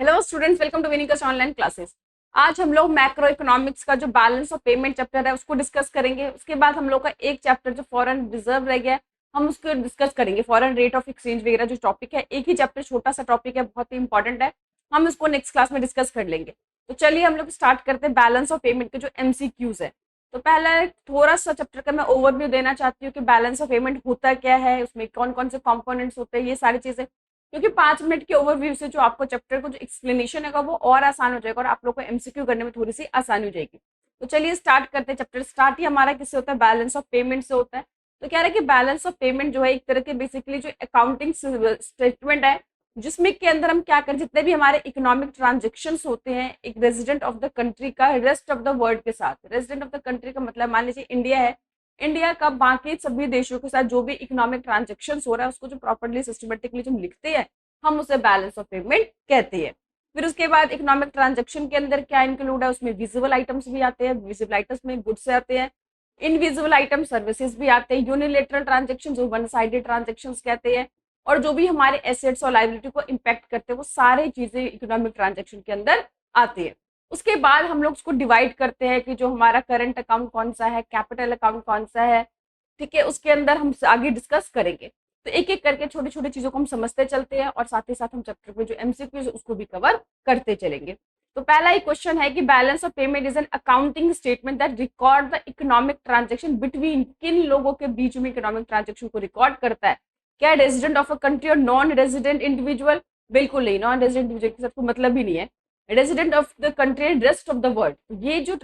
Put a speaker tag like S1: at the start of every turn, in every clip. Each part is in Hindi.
S1: Hello students, welcome to Vinikas online classes. आज हम लोग मैक्रो इकोनॉमिक्स का जो बैलेंस ऑफ पेमेंट चैप्टर है उसको डिस्कस करेंगे। उसके बाद हम लोग का एक चैप्टर जो फॉरेन रिजर्व रह गया, हम उसको डिस्कस करेंगे। फॉरेन रेट ऑफ एक्सचेंज वगैरह जो टॉपिक है, एक ही चैप्टर, छोटा सा टॉपिक है, बहुत ही इंपॉर्टेंट है। हम उसको नेक्स्ट क्लास में डिस्कस कर लेंगे। तो चलिए हम लोग स्टार्ट करते हैं बैलेंस ऑफ पेमेंट के जो MCQs है। तो पहला थोड़ा सा चैप्टर का मैं ओवरव्यू देना चाहती हूँ कि बैलेंस ऑफ पेमेंट होता क्या है, उसमें कौन कौन से कंपोनेंट्स होते हैं, ये सारी चीजें। क्योंकि 5 मिनट के ओवरव्यू से जो आपको चैप्टर को जो एक्सप्लेनेशन है वो और आसान हो जाएगा और आप लोग को MCQ करने में थोड़ी सी आसानी हो जाएगी। तो चलिए स्टार्ट करते हैं। चैप्टर स्टार्ट ही हमारा किससे होता है? बैलेंस ऑफ पेमेंट से होता है। तो कह रहे हैं कि बैलेंस ऑफ पेमेंट जो है एक तरह के बेसिकली जो अकाउंटिंग स्टेटमेंट है, जिसमें के अंदर हम क्या करें, जितने भी हमारे इकोनॉमिक ट्रांजेक्शन होते हैं एक रेजिडेंट ऑफ द कंट्री का रेस्ट ऑफ द वर्ल्ड के साथ। रेजिडेंट ऑफ द कंट्री का मतलब मान लीजिए इंडिया है, इंडिया का बाकी सभी देशों के साथ जो भी इकोनॉमिक ट्रांजेक्शन हो रहा है उसको जो प्रॉपर्ली सिस्टमेटिकली जो लिखते हैं हम उसे बैलेंस ऑफ पेमेंट कहते हैं। फिर उसके बाद इकोनॉमिक ट्रांजेक्शन के अंदर क्या इंक्लूड है, उसमें विजिबल आइटम्स भी आते हैं। विजिबल आइटम्स में गुड्स आते हैं, इनविजिबल आइटम सर्विसेज भी आते हैं, यूनिलेटरल ट्रांजेक्शन जो वन साइडेड ट्रांजेक्शन कहते हैं, और जो भी हमारे एसेट्स और लाइबिलिटी को इम्पैक्ट करते हैं वो सारी चीजें इकोनॉमिक ट्रांजेक्शन के अंदर आती है। उसके बाद हम लोग उसको डिवाइड करते हैं कि जो हमारा करंट अकाउंट कौन सा है, कैपिटल अकाउंट कौन सा है, ठीक है। उसके अंदर हम आगे डिस्कस करेंगे। तो एक एक करके छोटी छोटी चीजों को हम समझते चलते हैं और साथ ही साथ हम चैप्टर में जो MCQ है उसको भी कवर करते चलेंगे। तो पहला ही क्वेश्चन है कि balance of payment is an accounting statement that record the economic transaction between, किन लोगों के बीच में इकोनॉमिक ट्रांजेक्शन को रिकॉर्ड करता है? क्या रेजिडेंट ऑफ अ कंट्री और नॉन रेजिडेंट इंडिविजुअल? बिल्कुल नहीं, नॉन रेजिडेंट इंडिविजुअल के साथ कोई मतलब ही नहीं है। Resident of the country and rest of the world, ये जो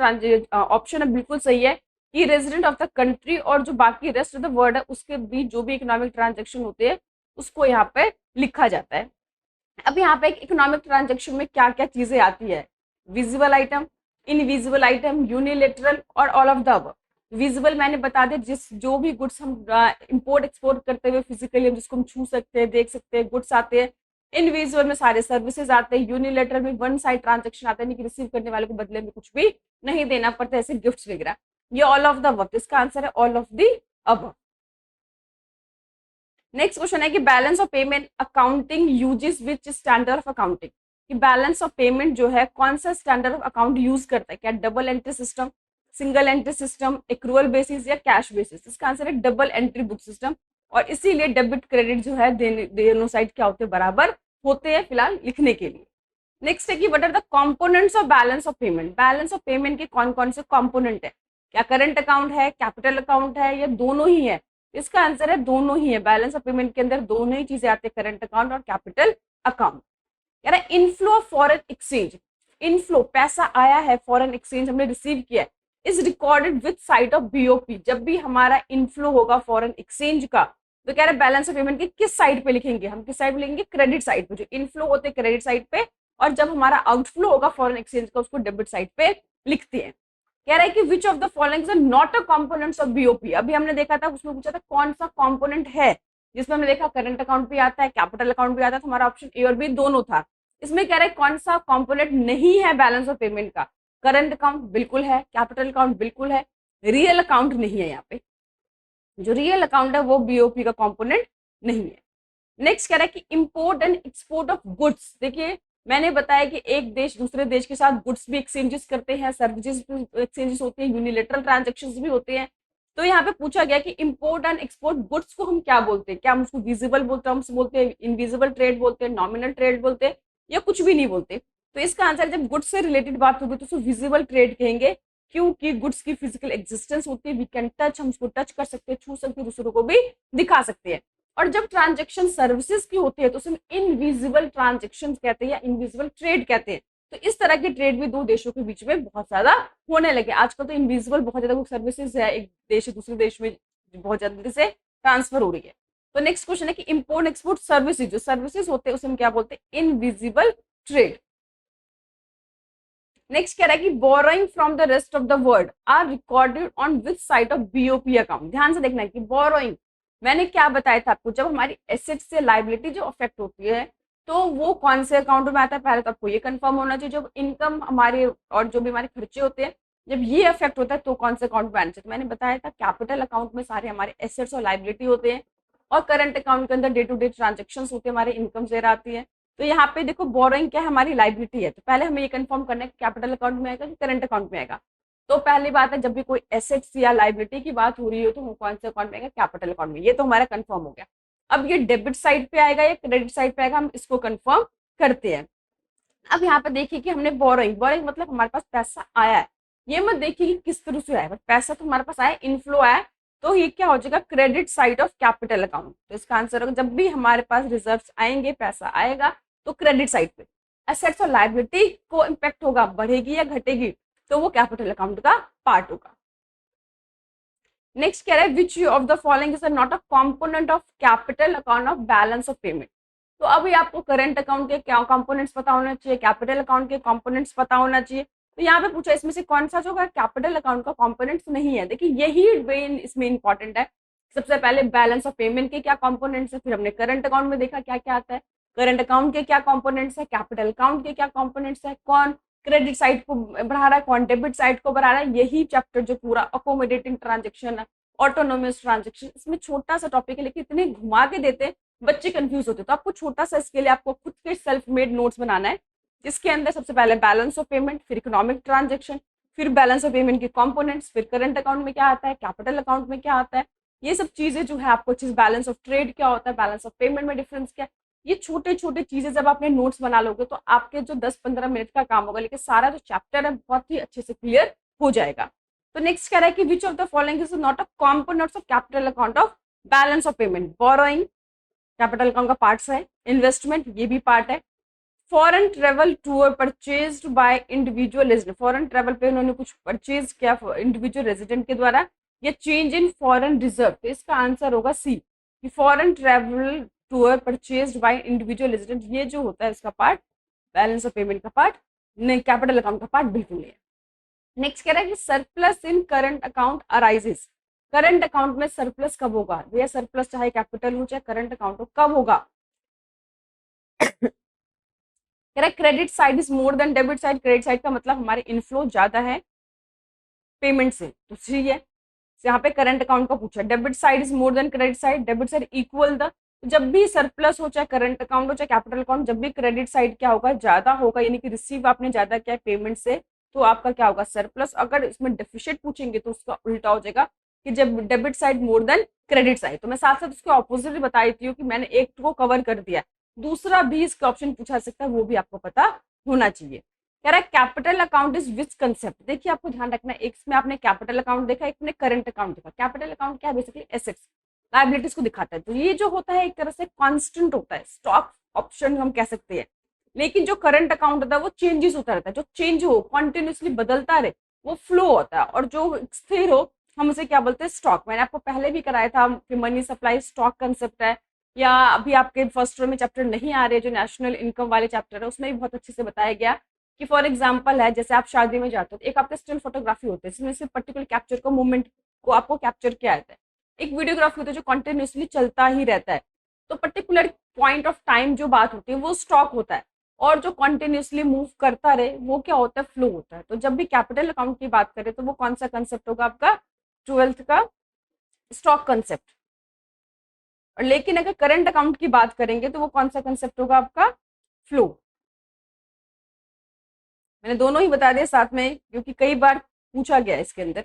S1: ऑप्शन है बिल्कुल सही है कि रेजिडेंट ऑफ द कंट्री और जो बाकी रेस्ट ऑफ द वर्ल्ड है उसके बीच जो भी इकोनॉमिक ट्रांजेक्शन होते हैं उसको यहाँ पे लिखा जाता है। अब यहाँ पे एक इकोनॉमिक ट्रांजेक्शन में क्या क्या चीजें आती है? Visible item, invisible item, unilateral और all of the above. Visible मैंने बता दिया, जिस जो भी गुड्स हम इंपोर्ट एक्सपोर्ट करते हुए फिजिकली हम जिसको हम छू सकते हैं, देख सकते हैं, गुड्स आते हैं। इनविजिबल में सारे सर्विसेज आते हैं। यूनिलेटरल में वन साइड ट्रांजेक्शन आते हैं कि रिसीव करने वाले को बदले में कुछ भी नहीं देना पड़ता, ऐसे गिफ्ट्स वगैरह। ये ऑल ऑफ द अबव, इसका आंसर है all of the above. Next question है कि balance of payment accounting uses which standard of accounting, कि बैलेंस ऑफ पेमेंट जो है कौन सा स्टैंडर्ड ऑफ अकाउंट यूज करता है? क्या double entry system, single entry system, accrual basis या कैश बेसिस? इसका आंसर है डबल एंट्री बुक सिस्टम। और इसीलिए डेबिट क्रेडिट जो है दोनों साइड क्या होते हैं? बराबर होते हैं फिलहाल लिखने के लिए। नेक्स्ट है कि what are the components of balance of payment, balance of payment के कौन कौन से कंपोनेंट है? क्या करंट अकाउंट है, कैपिटल अकाउंट है, या दोनों ही है? इसका आंसर है दोनों ही है। बैलेंस ऑफ पेमेंट के अंदर दोनों ही चीजें आती है, करंट अकाउंट और कैपिटल अकाउंट। कह रहा है inflow of foreign exchange, inflow पैसा आया है, फॉरेन एक्सचेंज हमने रिसीव किया है, is recorded with side of BOP। जब भी हमारा इनफ्लो होगा फॉरेन एक्सचेंज का तो कह रहे हैं बैलेंस ऑफ पेमेंट के किस साइड पे लिखेंगे? हम किस साइड पे लिखेंगे? क्रेडिट साइड पे। जो इनफ्लो होते हैं क्रेडिट साइड पे, और जब हमारा आउटफ्लो होगा फॉरेन एक्सचेंज का उसको डेबिट साइड पे लिखते हैं। कह रहा है कि which of the following is not a components of BOP। अभी हमने देखा था, उसमें पूछा था कौन सा कंपोनेंट है, जिसमें हमने देखा करंट अकाउंट भी आता है, कैपिटल अकाउंट भी आता है, तो हमारा ऑप्शन A और B दोनों था। इसमें कह रहा है कौन सा कंपोनेंट नहीं है बैलेंस ऑफ पेमेंट का? करंट अकाउंट बिल्कुल है, कैपिटल अकाउंट बिल्कुल है, रियल अकाउंट नहीं है। यहाँ पे जो रियल अकाउंट है वो BOP का कंपोनेंट नहीं है। नेक्स्ट कह रहा है कि import and export of goods. देखिए मैंने बताया कि एक देश दूसरे देश के साथ गुड्स भी एक्सचेंजेस करते हैं, सर्विसेज भी एक्सचेंजेस होते हैं, यूनिलेटरल ट्रांजेक्शंस भी होते हैं। तो यहाँ पे पूछा गया कि इंपोर्ट एंड एक्सपोर्ट गुड्स को हम क्या बोलते हैं? क्या हम उसको विजिबल टर्म्स बोलते हैं, इनविजिबल ट्रेड बोलते हैं, नॉमिनल ट्रेड बोलते हैं, या कुछ भी नहीं बोलते? तो इसका आंसर जब गुड्स से रिलेटेड बात होगी तो उसको विजिबल ट्रेड कहेंगे, क्योंकि गुड्स की फिजिकल एग्जिस्टेंस होती है, वी कैन टच, हम उसको टच कर सकते हैं, छू सकते हैं, दूसरों को भी दिखा सकते हैं। और जब ट्रांजेक्शन सर्विसेज की होती है तो उसे इनविजिबल ट्रांजेक्शन कहते हैं या इनविजिबल ट्रेड कहते हैं। तो इस तरह की ट्रेड भी दो देशों के बीच में बहुत ज्यादा होने लगे। आजकल तो इनविजिबल बहुत ज्यादा सर्विसेज है, एक देश से दूसरे देश में बहुत जल्दी से ट्रांसफर हो रही है। तो नेक्स्ट क्वेश्चन है कि इंपोर्ट एक्सपोर्ट सर्विसेज, जो सर्विसेज होते हैं उसे हम क्या बोलते हैं? Invisible trade. नेक्स्ट कह रहा है कि borrowing from the rest of the world are recorded on which side of BOP account. ध्यान से देखना है कि बोरोइंग, मैंने क्या बताया था आपको, जब हमारी एसेट से लाइबिलिटी जो अफेक्ट होती है तो वो कौन से अकाउंट में आता है? पहले तो आपको ये कंफर्म होना चाहिए। जब इनकम हमारे और जो भी हमारे खर्चे होते हैं जब ये अफेक्ट होता है तो कौन से अकाउंट में आना चाहिए? तो मैंने बताया था कैपिटल अकाउंट में सारे हमारे एसेट्स और लाइबिलिटी होते हैं, और करंट अकाउंट के अंदर डे टू डे ट्रांजेक्शन होते हैं, हमारे इनकम वगैरह आती है। तो यहाँ पे देखो बोरोइंग क्या है, हमारी लाइबिलिटी है। तो पहले हमें ये कंफर्म करना है कि कैपिटल अकाउंट में आएगा कि करंट अकाउंट में आएगा। तो पहली बात है, जब भी कोई एसेट्स या लाइबिलिटी की बात हो रही हो तो वो कौन से अकाउंट में आएगा, कैपिटल अकाउंट में। ये तो हमारा कंफर्म हो गया। अब ये डेबिट साइड पे आएगा या क्रेडिट साइड पे आएगा, हम इसको कंफर्म करते हैं। अब यहाँ पे देखिए कि हमने बोरोइंग, बोरोइंग मतलब हमारे पास पैसा आया है। ये मत देखिए कि किस तरह से आया है, पैसा तो हमारे पास आया, इनफ्लो आया, तो ये क्या हो जाएगा, credit side of capital account. तो इसका आंसर होगा, जब भी हमारे पास रिजर्व्स आएंगे, पैसा आएगा, तो क्रेडिट साइड पे एसेट्स और लायबिलिटी को इम्पैक्ट होगा, बढ़ेगी या घटेगी, तो वो कैपिटल अकाउंट का पार्ट होगा। नेक्स्ट कह रहा है which of the following is not a component of capital account of balance of payment. तो अभी आपको करंट अकाउंट के क्या कंपोनेंट्स पता होना चाहिए, कैपिटल अकाउंट के कंपोनेंट्स पता होना चाहिए। तो यहाँ पे पूछा इसमें से कौन सा जो है कैपिटल अकाउंट का कंपोनेंट्स नहीं है। देखिए यही मेन इसमें इंपॉर्टेंट है। सबसे पहले बैलेंस ऑफ पेमेंट के क्या कंपोनेंट्स है, फिर हमने करंट अकाउंट में देखा क्या क्या आता है, करंट अकाउंट के क्या कंपोनेंट्स है, कैपिटल अकाउंट के क्या कंपोनेंट्स है, कौन क्रेडिट साइड को बढ़ा रहा है, कौन डेबिट साइड को बढ़ा रहा है। यही चैप्टर जो पूरा अकोमोडेटिंग ट्रांजेक्शन है, ऑटोनोमस ट्रांजेक्शन, इसमें छोटा सा टॉपिक है लेकिन इतने घुमा के देते हैं बच्चे कंफ्यूज होते हैं। तो आपको छोटा सा इसके लिए आपको खुद के सेल्फ मेड नोट्स बनाना है, जिसके अंदर सबसे पहले बैलेंस ऑफ पेमेंट, फिर इकोनॉमिक ट्रांजेक्शन, फिर बैलेंस ऑफ पेमेंट के कंपोनेंट्स, फिर करंट अकाउंट में क्या आता है, कैपिटल अकाउंट में क्या आता है, ये सब चीजें जो है आपको चीज, बैलेंस ऑफ ट्रेड क्या होता है, बैलेंस ऑफ पेमेंट में डिफरेंस क्या है, ये छोटे छोटे चीजें जब आपने नोट्स बना लोगे तो आपके जो 10-15 मिनट का काम होगा, लेकिन सारा जो चैप्टर है बहुत ही अच्छे से क्लियर हो जाएगा। तो नेक्स्ट कह रहा है कि which of the following is not a components of capital account of balance of payment. Borrowing capital account का पार्ट्स है, इन्वेस्टमेंट ये भी पार्ट है, foreign travel tour purchased by individual resident, foreign travel पे उन्होंने कुछ परचेज किया इंडिविजुअल रेजिडेंट के द्वारा, या चेंज इन फॉरेन रिजर्व। तो इसका आंसर होगा सी, कि foreign travel tour purchased by individual resident, ये जो होता है इसका पार्ट बैलेंस ऑफ पेमेंट का पार्ट नहीं, कैपिटल अकाउंट का पार्ट बिल्कुल नहीं है। नेक्स्ट कह रहा है कि सरप्लस इन current account arises, current account में सरप्लस कब होगा भैया, सरप्लस चाहे कैपिटल हो चाहे करंट अकाउंट हो, कब होगा। कह रहा है credit side is more than debit side, credit side का मतलब हमारे इनफ्लो ज्यादा है पेमेंट से, तो सही है। यहाँ पे करंट अकाउंट का पूछा, debit side is more than credit side, debit side equal the, जब भी सरप्लस हो चाहे करंट अकाउंट हो चाहे कैपिटल अकाउंट, जब भी क्रेडिट साइड क्या होगा, ज्यादा होगा, यानी कि रिसीव आपने ज्यादा किया पेमेंट से, तो आपका क्या होगा सरप्लस। अगर इसमें डेफिशिएट पूछेंगे तो उसका उल्टा हो जाएगा कि जब debit side more than credit side. तो मैं साथ साथ उसके ऑपोजिट बता देती हूँ कि मैंने एक को कवर कर दिया, दूसरा भी इसका ऑप्शन पूछा सकता है, वो भी आपको पता होना चाहिए। कह रहा है capital account is which concept. देखिए आपको ध्यान रखना है, एक में आपने कैपिटल अकाउंट देखा, एक में करंट अकाउंट देखा। कैपिटल अकाउंट क्या है, बेसिकली एसेट्स लायबिलिटीज को दिखाता है। तो ये जो होता है एक तरह से कांस्टेंट होता है, स्टॉक ऑप्शन हम कह सकते हैं। लेकिन जो करंट अकाउंट होता है वो चेंजेस होता रहता है, जो चेंज हो कंटिन्यूसली बदलता रहे वो फ्लो होता है, और जो स्थिर हो हम उसे क्या बोलते हैं, स्टॉक। मैंने आपको पहले भी कराया था कि मनी सप्लाई स्टॉक कंसेप्ट है, या अभी आपके फर्स्ट ईयर में चैप्टर नहीं आ रहे जो नेशनल इनकम वाले चैप्टर है, उसमें भी बहुत अच्छे से बताया गया कि फॉर एग्जाम्पल है, जैसे आप शादी में जाते हो तो एक आपका स्टिल फोटोग्राफी होती है जिसमें सिर्फ पर्टिकुलर कैप्चर को मूवमेंट को आपको कैप्चर किया जाता है। एक वीडियोग्राफी होता है जो कंटिन्यूसली चलता ही रहता है। तो पर्टिकुलर पॉइंट ऑफ टाइम जो बात होती है वो स्टॉक होता है, और जो कंटिन्यूसली मूव करता रहे वो क्या होता है, फ्लो होता है। तो जब भी कैपिटल अकाउंट की बात करें तो वो कौन सा कंसेप्ट होगा आपका, 12th का स्टॉक कंसेप्ट। और लेकिन अगर करंट अकाउंट की बात करेंगे तो वो कौन सा कंसेप्ट होगा आपका, फ्लो। मैंने दोनों ही बता दिए साथ में क्योंकि कई बार पूछा गया है इसके अंदर।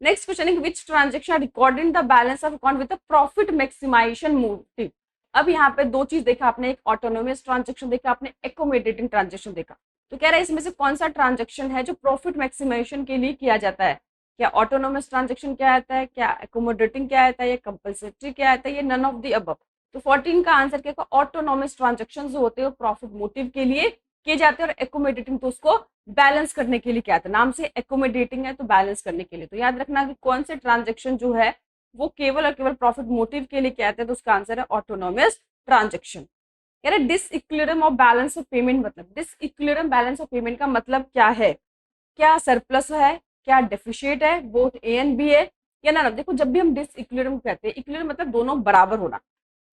S1: नेक्स्ट क्वेश्चन है which transaction recording the balance of account with profit maximisation motive. अब यहाँ पे दो चीज देखा आपने, एक ऑटोनोमस ट्रांजेक्शन देखा आपने, एकोमोडेटिंग ट्रांजेक्शन देखा। तो कह रहा है इसमें से कौन सा ट्रांजेक्शन है जो प्रॉफिट मैक्सिमाइजेशन के लिए किया जाता है। क्या ऑटोनोमस ट्रांजेक्शन क्या आता है, क्या एकोमोडेटिंग क्या आता है, या कंपल्सरी क्या आता है, ये नन ऑफ द अबव। तो 14 का आंसर क्या, ऑटोनोमस ट्रांजेक्शन जो होते हैं प्रॉफिट मोटिव के लिए किए जाते हैं, और एकोमोडेटिंग तो उसको बैलेंस करने के लिए क्या आता है, नाम से एकोमोडेटिंग है तो बैलेंस करने के लिए। तो याद रखना कि कौन से ट्रांजेक्शन जो है वो केवल और केवल प्रॉफिट मोटिव के लिए क्या आते हैं, तो उसका आंसर है ऑटोनोमस ट्रांजेक्शन। कह रहे disequilibrium of balance of payment, मतलब डिसइक्विलिब्रियम बैलेंस ऑफ पेमेंट का मतलब क्या है, क्या सरप्लस है, क्या डेफिशिएट है, बोथ ए एंड बी है, या ना। देखो जब भी हम डिसइक्विलिब्रियम कहते हैं, इक्विलिब्रियम मतलब दोनों बराबर होना,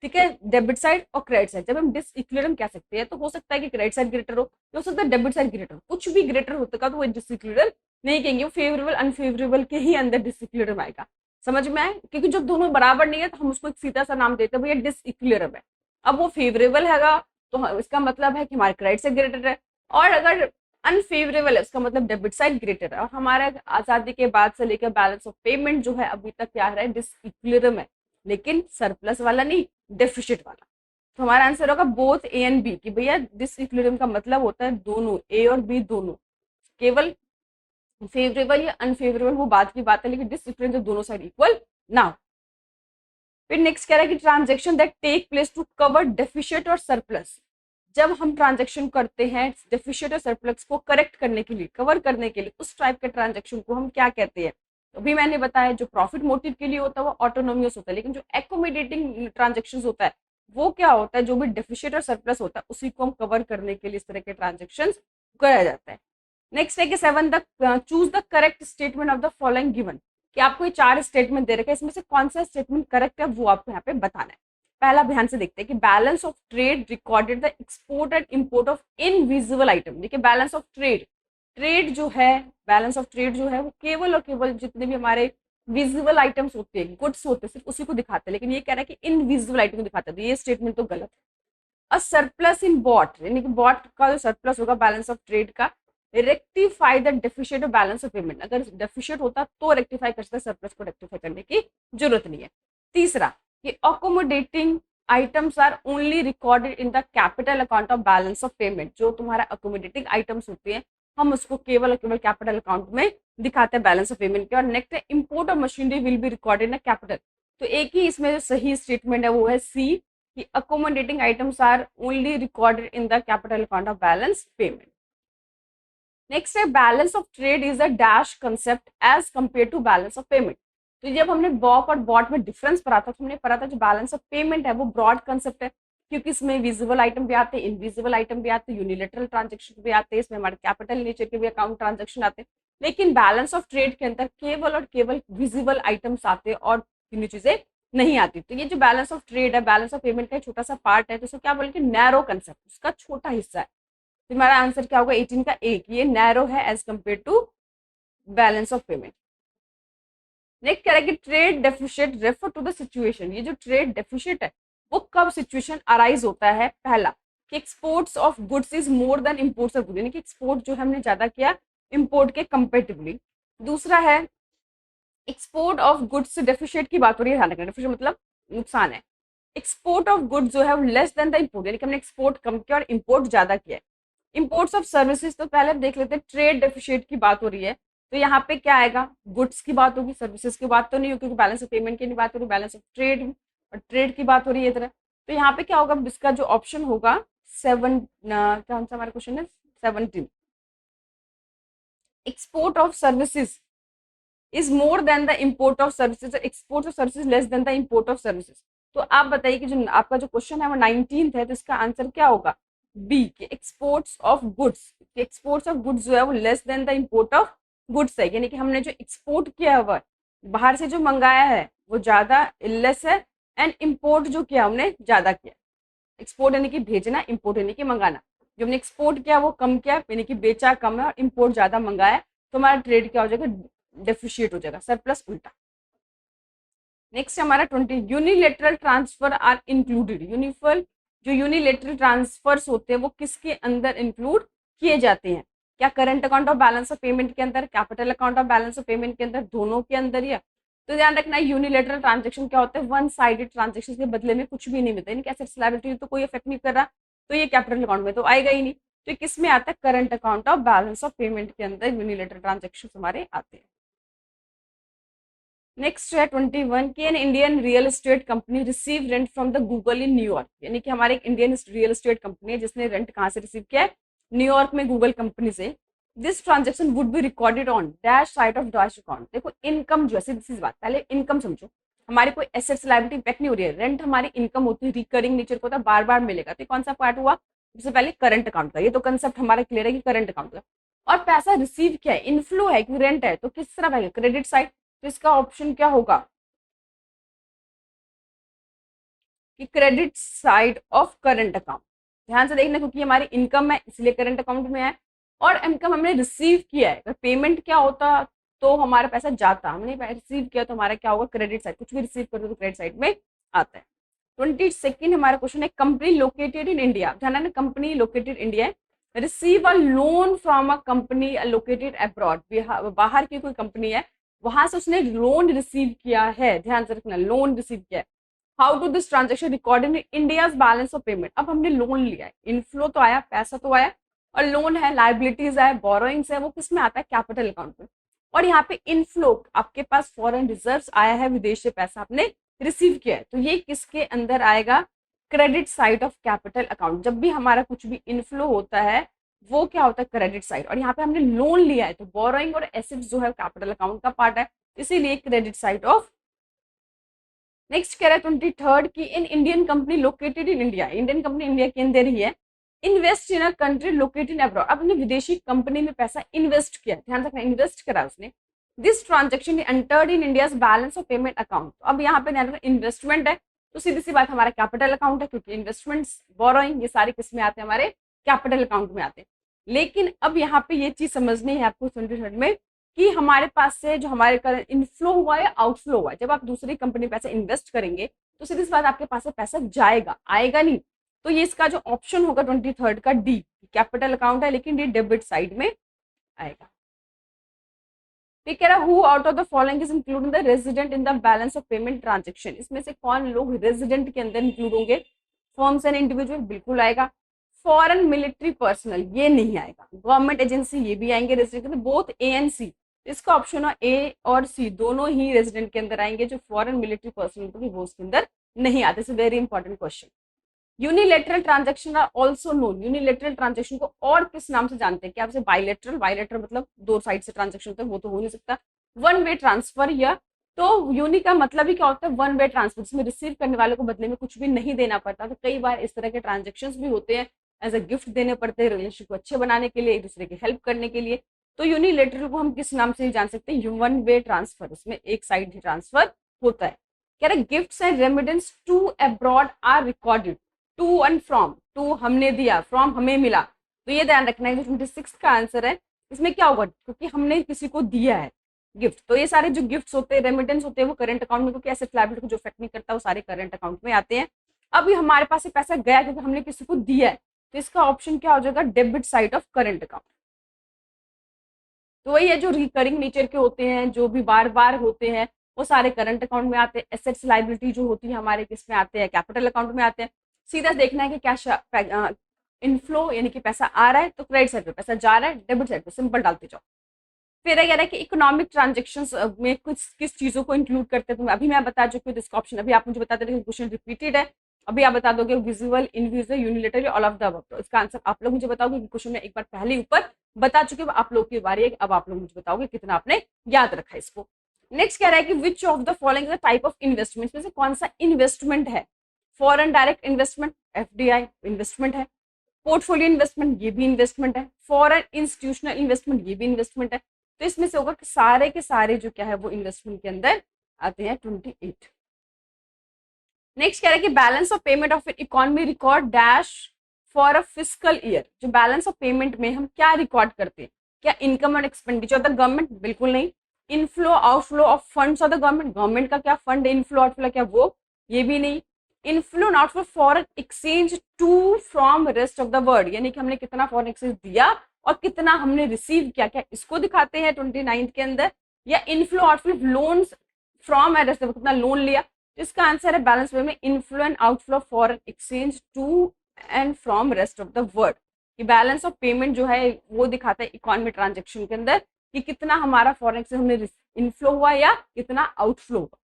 S1: ठीक है, डेबिट साइड और क्रेडिट साइड। जब हम डिसइक्विलिब्रियम कह सकते हैं तो हो सकता है कि क्रेडिट साइड ग्रेटर हो सकता है डेबिट साइड ग्रेटर हो, कुछ भी ग्रेटर होता तो वो डिसइक्विलिब्रियम नहीं कहेंगे, वो फेवरेबल अनफेवरेबल के ही अंदर डिसइक्विलिब्रियम आएगा। समझ में आए, क्योंकि जब दोनों बराबर नहीं है तो हम उसको एक सीधा सा नाम देते हैं भैया डिसइक्विलिब्रियम है। अब वो फेवरेबल हैगा तो इसका मतलब है कि हमारे क्रेडिट से ग्रेटर है, और अगर अनफेवरेबल है उसका मतलब डेबिट साइड ग्रेटर है। और हमारे आजादी के बाद से लेकर बैलेंस ऑफ पेमेंट जो है अभी तक क्या है, डिसइक्विलिब्रियम है, लेकिन सरप्लस वाला नहीं, डेफिसिट वाला। तो हमारा आंसर होगा बोथ ए एंड बी, कि भैया डिसइक्विलिब्रियम का मतलब होता है दोनों, ए और बी दोनों। केवल फेवरेबल या अनफेवरेबल वो बात की बात है, लेकिन डिसइक्विलिब्रियम तो दोनों साइड इक्वल ना हो। फिर नेक्स्ट कह रहा है कि transaction that take place to cover deficit और सरप्लस। जब हम ट्रांजेक्शन करते हैं डेफिशिएट और सरप्लस को करेक्ट करने के लिए, कवर करने के लिए, उस टाइप के ट्रांजेक्शन को हम क्या कहते हैं? तो अभी मैंने बताया जो प्रॉफिट मोटिव के लिए होता है वो ऑटोनोमियस होता है, लेकिन जो एकोमोडेटिंग ट्रांजेक्शन होता है वो क्या होता है? जो भी डेफिशिएट और सरप्लस होता है उसी को हम कवर करने के लिए इस तरह के ट्रांजेक्शन कराया जाता है। नेक्स्ट है कि 7 choose the correct statement of the following given, कि आपको ये 4 स्टेटमेंट दे रखे हैं, इसमें से कौन सा स्टेटमेंट करेक्ट है वो आपको यहाँ पे बताना है। पहला ध्यान से देखते हैं कि balance of trade recorded the export and import of invisible item. देखिए बैलेंस ऑफ ट्रेड, ट्रेड जो है, बैलेंस ऑफ ट्रेड जो है वो केवल और केवल जितने भी हमारे विजिबल आइटम्स होते हैं, गुड्स होते हैं, सिर्फ उसी को दिखाते हैं, लेकिन ये कह रहा है कि इनविजिबल आइटम को दिखाता है, तो ये स्टेटमेंट तो गलत है। अ सरप्लस इन बॉट, यानी कि बॉट का जो सरप्लस होगा बैलेंस ऑफ ट्रेड का, rectify the deficit of balance of payment. अगर डेफिशिएट होता तो रेक्टिफाई कर सकते, सरप्लस को रेक्टिफाई करने की जरूरत नहीं है। तीसरा कि accommodating items are only recorded in the capital account of balance of payment. जो तुम्हारा अकोमोडेटिंग आइटम्स होती है हम उसको केवल और केवल कैपिटल अकाउंट में दिखाते हैं बैलेंस ऑफ पेमेंट के। और नेक्स्ट है import of machinery will be recorded in capital. तो एक ही इसमें जो सही स्टेटमेंट है वो है सी, कि accommodating items are only recorded in the capital account of balance payment. Next है balance of trade is a dash concept as compare to balance of payment. तो जब हमने बॉक और बॉट में डिफरेंस पढ़ा था तो हमने पढ़ा था जो बैलेंस ऑफ पेमेंट है वो ब्रॉड कंसेप्ट है, क्योंकि इसमें विजिबल आइटम भी आते हैं, इनविजिबल आइटम भी आते हैं, यूनिलेटरल ट्रांजेक्शन भी आते हैं, इसमें हमारे कैपिटल नेचर के भी अकाउंट ट्रांजेक्शन आते हैं। लेकिन बैलेंस ऑफ ट्रेड के अंदर केवल और केवल विजिबल आइटम्स आते हैं और तीनों चीजें नहीं आती। तो ये जो बैलेंस ऑफ ट्रेड है, बैलेंस ऑफ पेमेंट का छोटा सा पार्ट है, तो उसको क्या बोलेंगे? नैरो कंसेप्ट, उसका छोटा हिस्सा है। तो हमारा आंसर क्या होगा? 18 का एक, ये नैरो है as compare to balance of payment. Next कह रहा है कि trade deficit refer to the situation. ये जो ट्रेड डेफिशिएट है वो कब सिचुएशन अराइज होता है? पहला कि exports of goods is more than imports of goods, यानी कि एक्सपोर्ट जो है हमने ज्यादा किया इंपोर्ट के कंपेरेटिवली। दूसरा है एक्सपोर्ट ऑफ गुड्स डेफिशिएट की बात हो रही है, ध्यान रखना, डेफिशिएट मतलब नुकसान है। एक्सपोर्ट ऑफ गुड्स जो है लेस देन द इंपोर्ट, यानी कि हमने एक्सपोर्ट कम किया और इंपोर्ट ज्यादा किया है। इंपोर्ट्स ऑफ सर्विसेज, तो पहले देख लेते हैं, ट्रेड डेफिशिएट की बात हो रही है तो यहाँ पे क्या आएगा? गुड्स की बात होगी, सर्विसेज की बात तो नहीं होगी, क्योंकि बैलेंस ऑफ पेमेंट की नहीं बात हो रही, बैलेंस ऑफ ट्रेड और ट्रेड की बात हो रही है इधर। तो यहाँ पे क्या होगा? इसका जो ऑप्शन होगा कौन सा हमारा क्वेश्चन है? 17। Export of services is more than the import of services, export of services less than the import of services. तो आप बताइए कि जो आपका जो क्वेश्चन है वो 19th है, तो इसका आंसर क्या होगा? बी, के exports of goods. Exports of goods जो है वो less than the import of goods है, यानी कि हमने जो एक्सपोर्ट किया हुआ बाहर से जो मंगाया है वो ज्यादा लेस है, एंड इंपोर्ट जो किया हमने ज्यादा किया। एक्सपोर्ट यानी कि भेजना, इंपोर्ट यानी कि मंगाना। जो हमने एक्सपोर्ट किया वो कम किया, यानी कि बेचा कम है, और इंपोर्ट ज्यादा मंगाया, तो हमारा ट्रेड क्या हो जाएगा? डेफिशिएट हो जाएगा, सरप्लस उल्टा। नेक्स्ट हमारा 20, यूनिलेटरल ट्रांसफर आर इंक्लूडेड। जो यूनिलेटरल ट्रांसफर्स होते हैं वो किसके अंदर इंक्लूड किए जाते हैं? क्या current account of balance of payment के अंदर, capital account of balance of payment के अंदर, दोनों के अंदर? या तो ध्यान रखना यूनिलेटरल ट्रांजेक्शन क्या होता है? वन साइडेड ट्रांजेक्शन के बदले में कुछ भी नहीं मिलता, यानी कि एसेट्स लायबिलिटी तो कोई इफेक्ट नहीं कर रहा, तो ये कैपिटल अकाउंट में तो आएगा ही नहीं। तो ये किस में आता है? Current account of balance of payment के अंदर यूनिलेटरल ट्रांजेक्शन हमारे आते हैं। नेक्स्ट है 21, की an Indian real estate company receive rent from the Google in New York. यानी कि हमारे एक इंडियन रियल एस्टेट कंपनी है जिसने रेंट कहाँ से रिसीव किया है? न्यूयॉर्क में गूगल कंपनी से। This transaction would be recorded on dash side of dash account. देखो इनकम जो है, दिस बात पहले इनकम समझो, हमारी कोई एसेट्स लायबिलिटी इफेक्ट नहीं हो रही है, रेंट हमारी इनकम होती है, रिकरिंग नेचर को होता है, बार बार मिलेगा। तो कौन सा पार्ट हुआ? सबसे पहले करंट अकाउंट का, ये तो कंसेप्ट हमारा क्लियर है कि करंट अकाउंट का। और पैसा रिसीव किया है, इनफ्लो है कि रेंट है, तो किस तरह आएगा? Credit side. तो इसका ऑप्शन क्या होगा? कि credit side of current account. ध्यान से देखना, क्योंकि हमारी इनकम है इसलिए करंट अकाउंट में है, और इनकम हमने रिसीव किया है। अगर पेमेंट क्या होता तो हमारा पैसा जाता, हमने रिसीव किया तो हमारा क्या होगा? Credit side. कुछ भी रिसीव करते तो क्रेडिट साइड में आता है। 22 हमारा क्वेश्चन है, कंपनी लोकेटेड इन इंडिया, ध्यान है, कंपनी लोकेटेड इंडिया है, receive a loan from a company located abroad, बाहर की कोई कंपनी है, वहां से उसने लोन रिसीव किया है, ध्यान से रखना, लोन रिसीव किया है। How to this transaction recording India balance of payment, अब हमने लोन लिया है, इनफ्लो तो आया, पैसा तो आया, और लोन है, लाइबिलिटीज है, बोरोइंग्स है, वो किस में आता है, कैपिटल अकाउंट में। और यहाँ पे इनफ्लो, आपके पास फॉरेन रिजर्व्स आया है, विदेश से पैसा आपने रिसीव किया है, तो ये किसके अंदर आएगा, credit side of capital account. जब भी हमारा कुछ भी इनफ्लो होता है वो क्या होता है, क्रेडिट साइड, और यहाँ पे हमने लोन लिया है तो बोरोइंग और एसेट्स जो है कैपिटल अकाउंट का पार्ट है, इसीलिए क्रेडिट साइड ऑफ। नेक्स्ट कह रहा है 23 की, in Indian company located in India, Indian company India के अंदर ही है, invest in a country located in abroad, अपने विदेशी कंपनी में पैसा इन्वेस्ट किया, ध्यान रखना, इन्वेस्ट करा उसने, this transaction entered in India balance of payment account. तो अब यहाँ पे ध्यान रखना, इन्वेस्टमेंट है तो सीधी सी बात हमारा कैपिटल अकाउंट है, क्योंकि इन्वेस्टमेंट्स, बोरोइंग, ये सारे किस में आते हैं, हमारे कैपिटल अकाउंट में आते हैं। लेकिन अब यहाँ पे ये चीज समझनी है आपको 23 में, कि हमारे पास से जो हमारे करंट इनफ्लो हुआ है, आउटफ्लो हुआ है, जब आप दूसरी कंपनी में पैसा इन्वेस्ट करेंगे तो सीधी सी बात आपके पास से पैसा जाएगा, आएगा नहीं। तो ये इसका जो ऑप्शन होगा 23 का डी, कैपिटल अकाउंट है लेकिन ये डेबिट साइड में आएगा। फिर कह रहा है, who out of the following is including the resident in the balance of payment transaction, इसमें से कौन लोग रेजिडेंट के अंदर इंक्लूड होंगे, फर्म्स एंड इंडिविजुअल बिल्कुल आएगा, फॉरेन मिलिट्री पर्सनल ये नहीं आएगा, गवर्नमेंट एजेंसी ये भी आएंगे रेजिडेंट, बोथ ए एंड सी, इसका ऑप्शन है ए और सी दोनों ही रेजिडेंट के अंदर आएंगे, जो फॉरेन मिलिट्री पर्सनल तो वो उसके अंदर नहीं आते। It's very important question. Unilateral transaction are also known, unilateral transaction को और किस नाम से जानते हैं, क्या आपसे बायलेटरल, बायलेटरल मतलब दो साइड से ट्रांजेक्शन होता है, वो तो हो नहीं सकता, वन वे ट्रांसफर, या तो यूनि का मतलब ही क्या होता है, वन वे ट्रांसफर, जिसमें रिसीव करने वाले को बदले में कुछ भी नहीं देना पड़ता। तो कई बार इस तरह के ट्रांजेक्शन भी होते हैं, एज अ गिफ्ट देने पड़ते हैं, रिलेशन को अच्छे बनाने के लिए, एक दूसरे की हेल्प करने के लिए। तो यूनिलेटरल को हम किस नाम से जान सकते हैं, वन वे ट्रांसफर, उसमें एक साइड ही ट्रांसफर होता है। कह रहे gifts and remittance to abroad are recorded, to and from, to हमने दिया, फ्रॉम हमें मिला, तो ये ध्यान रखना है, 26 का आंसर है। इसमें क्या होगा, क्योंकि हमने किसी को दिया है गिफ्ट, तो ये सारे जो गिफ्ट्स होते हैं, रेमिटेंस होते हैं, वो करंट अकाउंट में, क्योंकि एसेट लायबिलिटी को जो इफेक्ट नहीं करता वो सारे करंट अकाउंट में आते हैं। अभी हमारे पास से पैसा गया क्योंकि हमने किसी को दिया है, तो इसका ऑप्शन क्या हो जाएगा, debit side of current account. तो वही है, जो रिकरिंग नेचर के होते हैं, जो भी बार बार होते हैं, वो सारे करंट अकाउंट में आते हैं। एसेट्स लायबिलिटी जो होती है हमारे किस में आते हैं, कैपिटल अकाउंट में आते हैं। सीधा देखना है कि क्या इनफ्लो यानी कि पैसा आ रहा है तो क्रेडिट साइड पे, पैसा जा रहा है डेबिट साइड पे, सिंपल डालते जाओ। फिर कह रहा है कि इकोनॉमिक ट्रांजेक्शंस में कुछ किस चीजों को इंक्लूड करते हैं, तो अभी मैं बता चुकी हूँ, इसका ऑप्शन अभी आप मुझे बता दे, क्वेश्चन रिपीटेड है, अभी आप बता दोगे visual, invisual, unilateral, all of the above. तो इसका आंसर आप लोग मुझे बताओगे, क्वेश्चन में एक बार पहले ऊपर बता चुके हो, आप लोग की बारी है, अब आप लोग मुझे बताओगे कितना आपने याद रखा इसको। नेक्स्ट कह रहा है कि which of the following is the type of investment, में से कौन सा इन्वेस्टमेंट है, foreign direct investment, FDI investment है, पोर्टफोलियो इन्वेस्टमेंट ये भी इन्वेस्टमेंट है, फॉरेन इंस्टीट्यूशनल इन्वेस्टमेंट ये भी इन्वेस्टमेंट है। तो इसमें से होगा कि सारे के सारे जो क्या है वो इन्वेस्टमेंट के अंदर आते हैं 28। नेक्स्ट कह रहा है कि balance of payment of economy record dash for a fiscal year, जो बैलेंस ऑफ पेमेंट में हम क्या रिकॉर्ड करते हैं, क्या इनकम और एक्सपेंडिचर ऑफ द गवर्नमेंट, बिल्कुल नहीं, inflow outflow of funds of the government, government का क्या फंड इनफ्लो आउटफ्लो क्या वो, ये भी नहीं, inflow and outflow foreign exchange to from rest of the world, यानी कि हमने कितना फॉरेन एक्सचेंज दिया और कितना हमने रिसीव किया, क्या इसको दिखाते हैं 29 के अंदर, या inflow outflow loans from rest, कितना लोन लिया। इसका आंसर है बैलेंस में inflow and outflow foreign exchange to and from rest of the world. कि बैलेंस ऑफ पेमेंट जो है वो दिखाता है इकोनॉमी ट्रांजेक्शन के अंदर कि कितना हमारा फॉरेन एक्सचेंज हमने इनफ्लो हुआ या कितना आउटफ्लो हुआ।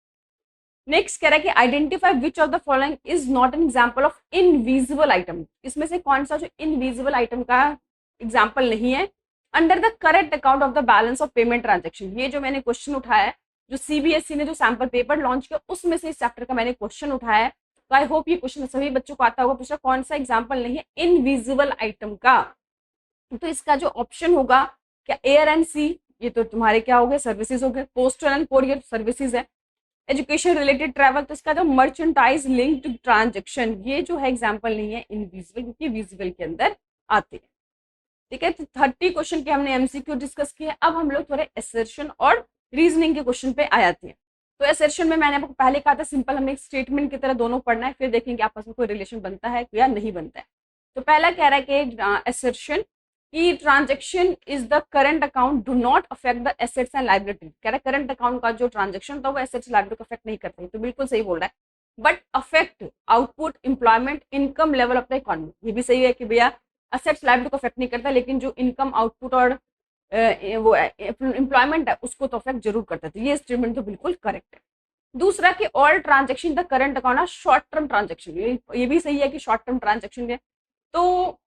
S1: नेक्स्ट कह रहा है कि identify which of the following is not an example of invisible item, इसमें से कौन सा जो इनविजिबल आइटम का एग्जाम्पल नहीं है। Under the current account of the balance of payment transaction, ये जो मैंने क्वेश्चन उठाया है, जो सीबीएसई ने जो सैंपल पेपर लॉन्च किया उसमें से इस चैप्टर का मैंने क्वेश्चन उठाया है, तो आई होप ये क्वेश्चन सभी बच्चों को आता होगा। पूछा कौन सा एग्जाम्पल नहीं है इनविजिबल आइटम का, तो इसका जो ऑप्शन होगा क्या एयर एंड सी, ये तो तुम्हारे क्या हो गए सर्विसेज हो गए, पोस्टल एंड कोरियर सर्विसेज है, एजुकेशन रिलेटेड ट्रैवल, तो इसका जो मर्चेंटाइज लिंक्ड ट्रांजेक्शन ये जो है एग्जाम्पल नहीं है इनविजिबल, क्योंकि विजिबल के अंदर आते हैं। ठीक है, तो 30 क्वेश्चन के हमने एमसीक्यू डिस्कस किए। अब हम लोग थोड़े असर्शन और रीजनिंग के क्वेश्चन पे आ जाते हैं। तो एसेर्शन में मैंने आपको पहले कहा था सिंपल हमें स्टेटमेंट की तरह दोनों पढ़ना है, फिर देखेंगे आपस में कोई रिलेशन बनता है या नहीं बनता है। तो पहला कह रहा है कि एसेर्शन की transaction is the current account do not affect the assets and liability. कह रहा है करंट अकाउंट का जो ट्रांजेक्शन था वो एसेट्स लाइबिलिटी को अफेक्ट नहीं करते, तो बिल्कुल सही बोल रहा है। But affect output, employment, income level of the economy. ये भी सही है कि भैया एसेट्स लाइबिलिटी को अफेक्ट नहीं करता, लेकिन जो इनकम, आउटपुट और वो एम्प्लॉयमेंट है उसको तो अफेक्ट जरूर करता है। तो ये स्टेटमेंट तो बिल्कुल करेक्ट है। दूसरा कि all transaction the current account are short term transaction. ये भी सही है कि शॉर्ट टर्म ट्रांजेक्शन है। तो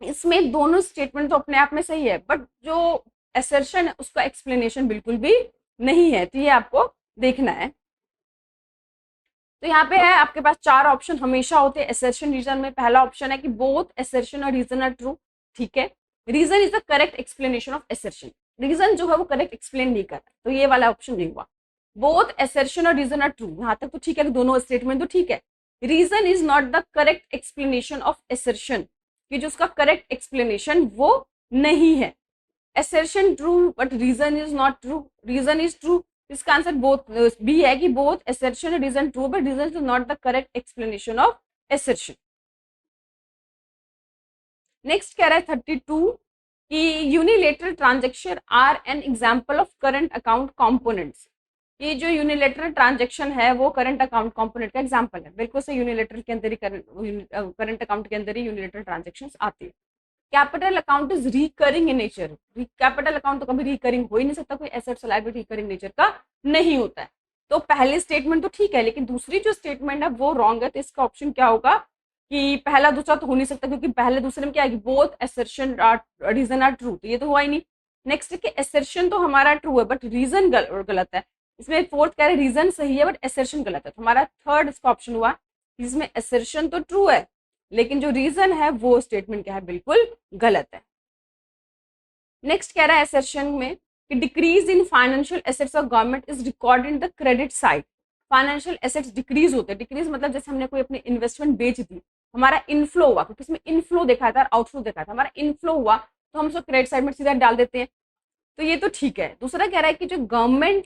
S1: इसमें दोनों स्टेटमेंट तो अपने आप में सही है, बट जो एसर्शन है उसका एक्सप्लेनेशन बिल्कुल भी नहीं है, तो ये आपको देखना है। तो यहाँ पे है आपके पास 4 ऑप्शन हमेशा होते हैं एसर्शन रीजन में। पहला ऑप्शन है कि बोथ एसर्शन और रीजन आर ट्रू। ठीक है, reason is the correct explanation of assertion. Reason जो है वो करेक्ट एक्सप्लेन नहीं कर रहा, तो ये वाला ऑप्शन नहीं हुआ। बोथ एसर्शन और रीजन आर ट्रू, यहाँ तक तो ठीक है कि दोनों स्टेटमेंट तो ठीक है। Reason is not the correct explanation of assertion, कि जो उसका करेक्ट एक्सप्लेनेशन वो नहीं है। Assertion true but reason is not true, reason is true. इसका आंसर बोथ बी है कि बोथ एसर्शन और reason true but reason is not the correct explanation of assertion. Next कह रहा है 32 कि unilateral transaction are an example of current account components. ये जो यूनिलेटरल ट्रांजेक्शन है वो करंट अकाउंट कंपोनेंट का एग्जांपल है। बिल्कुल से यूनिलेटरल के अंदर ही करंट अकाउंट के अंदर ही यूनिलेटरल ट्रांजेक्शन आती है। Capital account is recurring in nature. Capital account तो कभी रिकरिंग हो ही नहीं सकता, कोई एसेट्स लायबिलिटी रिकरिंग नेचर का नहीं होता है। तो पहले स्टेटमेंट तो ठीक है, लेकिन दूसरी जो स्टेटमेंट है वो रॉन्ग है। तो इसका ऑप्शन क्या होगा कि पहला दूसरा तो हो नहीं सकता, क्योंकि पहले दूसरे में क्या है कि both assertion reason are true, तो ये तो हुआ ही नहीं। नेक्स्ट कि एसर्शन तो हमारा ट्रू है बट रीजन गलत है। इसमें फोर्थ कह रहे रीजन सही है बट एसर्शन गलत है, तो हमारा थर्ड इसका ऑप्शन हुआ जिसमें एसर्शन तो ट्रू है लेकिन जो रीजन है वो स्टेटमेंट क्या है, बिल्कुल गलत है। नेक्स्ट कह रहा है एसर्शन में कि decrease in financial assets of government is recorded in the credit side. Financial assets decrease होते हैं। डिक्रीज मतलब जैसे हमने कोई अपनी इन्वेस्टमेंट बेच दी, हमारा इनफ्लो हुआ, क्योंकि इसमें इनफ्लो देखा था, आउटफ्लो देखा था, हमारा इनफ्लो हुआ तो हम उसको क्रेडिट साइड में सीधा डाल देते हैं, तो ये तो ठीक है। दूसरा कह रहा है कि जो government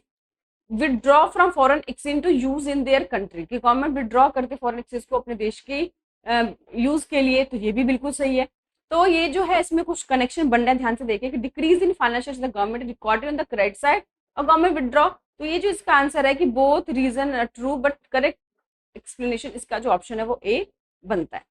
S1: withdraw from foreign exchange to use in their country, कि गवर्नमेंट विदड्रॉ करके फॉरेन एक्सचेंज को अपने देश के यूज के लिए, तो ये भी बिल्कुल सही है। तो ये जो है इसमें कुछ कनेक्शन बन रहा है, ध्यान से देखिए कि decrease in financial the government recorded on the credit side और गवर्नमेंट विदड्रॉ, तो ये जो इसका आंसर है कि both reason true but correct explanation इसका जो ऑप्शन है वो ए बनता है।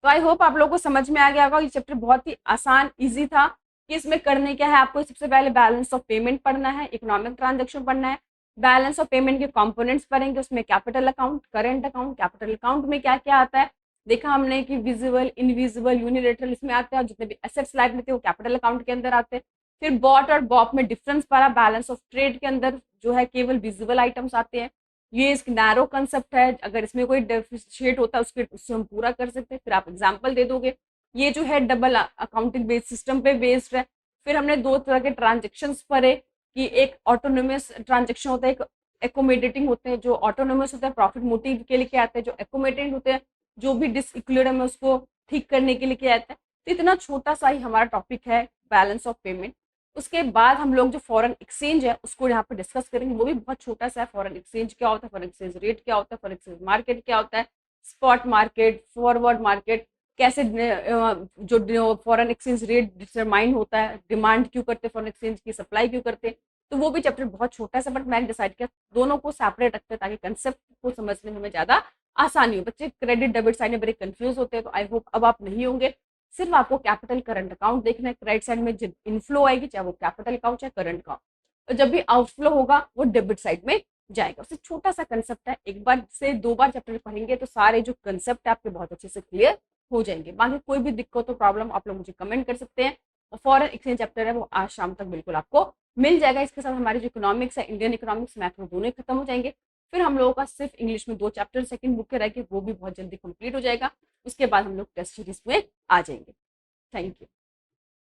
S1: तो आई होप आप लोगों को समझ में आ गया होगा। ये चैप्टर बहुत ही आसान इजी था कि इसमें करने क्या है, आपको सबसे पहले बैलेंस ऑफ पेमेंट पढ़ना है, इकोनॉमिक ट्रांजेक्शन पढ़ना है, बैलेंस ऑफ पेमेंट के कंपोनेंट्स पढ़ेंगे, उसमें capital account, current account, capital account में क्या क्या आता है देखा हमने कि विजिबल, इनविजिबल, यूनिलेटरल इसमें आते हैं, और जितने भी एसेट्स लायबिलिटी वो कैपिटल अकाउंट के अंदर आते हैं। फिर बॉट और बॉप में डिफरेंस पड़ा, बैलेंस ऑफ ट्रेड के अंदर जो है केवल विजिबल आइटम्स आते हैं। ये एक नैरो कंसेप्ट है, अगर इसमें कोई डेफिशिएट होता है उससे हम पूरा कर सकते हैं, फिर आप एग्जाम्पल दे दोगे। ये जो है डबल अकाउंटिंग बेस्ड सिस्टम पे बेस्ड है। फिर हमने 2 तरह के ट्रांजेक्शन्स पढ़े कि एक ऑटोनोमस ट्रांजेक्शन होता है, एक एकोमोडेटिंग होते हैं। जो ऑटोनोमस होता है प्रॉफिट मोटिव के लिए क्या आते हैं, जो एकोमोडेटिंग होते हैं जो भी डिसइक्विलिब्रियम है उसको ठीक करने के लिए क्या आता है। तो इतना छोटा सा ही हमारा टॉपिक है बैलेंस ऑफ पेमेंट। उसके बाद हम लोग जो फॉरेन एक्सचेंज है उसको यहाँ पे डिस्कस करेंगे, वो भी बहुत छोटा सा है। फॉरेन एक्सचेंज क्या होता है, फॉरेन एक्सचेंज रेट क्या होता है, फॉरेन एक्सचेंज मार्केट क्या होता है, स्पॉट मार्केट, फॉरवर्ड मार्केट, कैसे जो फॉरेन एक्सचेंज रेट डिटरमाइन होता है, डिमांड क्यों करते फॉरेन एक्सचेंज की, सप्लाई क्यों करते। तो वो भी चैप्टर बहुत छोटा सा, बट मैंने डिसाइड किया दोनों को सेपरेट रखते हैं ताकि कंसेप्ट को समझने में हमें ज़्यादा आसानी हो। बच्चे क्रेडिट डेबिट साइड में बड़े कंफ्यूज होते हैं, तो आई होप अब आप नहीं होंगे। सिर्फ आपको कैपिटल करंट अकाउंट देखना है, क्रेडिट साइड में जब इनफ्लो आएगी चाहे वो कैपिटल अकाउंट चाहे करंट अकाउंट, तो जब भी आउटफ्लो होगा वो डेबिट साइड में जाएगा। उससे छोटा सा कंसेप्ट है, एक बार से 2 बार चैप्टर पढ़ेंगे तो सारे जो कंसेप्ट है आपके बहुत अच्छे से क्लियर हो जाएंगे। बाकी कोई भी दिक्कत हो, प्रॉब्लम, आप लोग मुझे कमेंट कर सकते हैं। और फॉरेन एक्सचेंज चैप्टर है वो आज शाम तक बिल्कुल आपको मिल जाएगा। इसके साथ हमारी जो इकोनॉमिक्स है, इंडियन इकोनॉमिक्स, मैथ्स दोनों खत्म हो जाएंगे। फिर हम लोगों का सिर्फ इंग्लिश में 2 चैप्टर सेकंड बुक के रह के वो भी बहुत जल्दी कंप्लीट हो जाएगा। उसके बाद हम लोग टेस्ट सीरीज में आ जाएंगे। Thank you.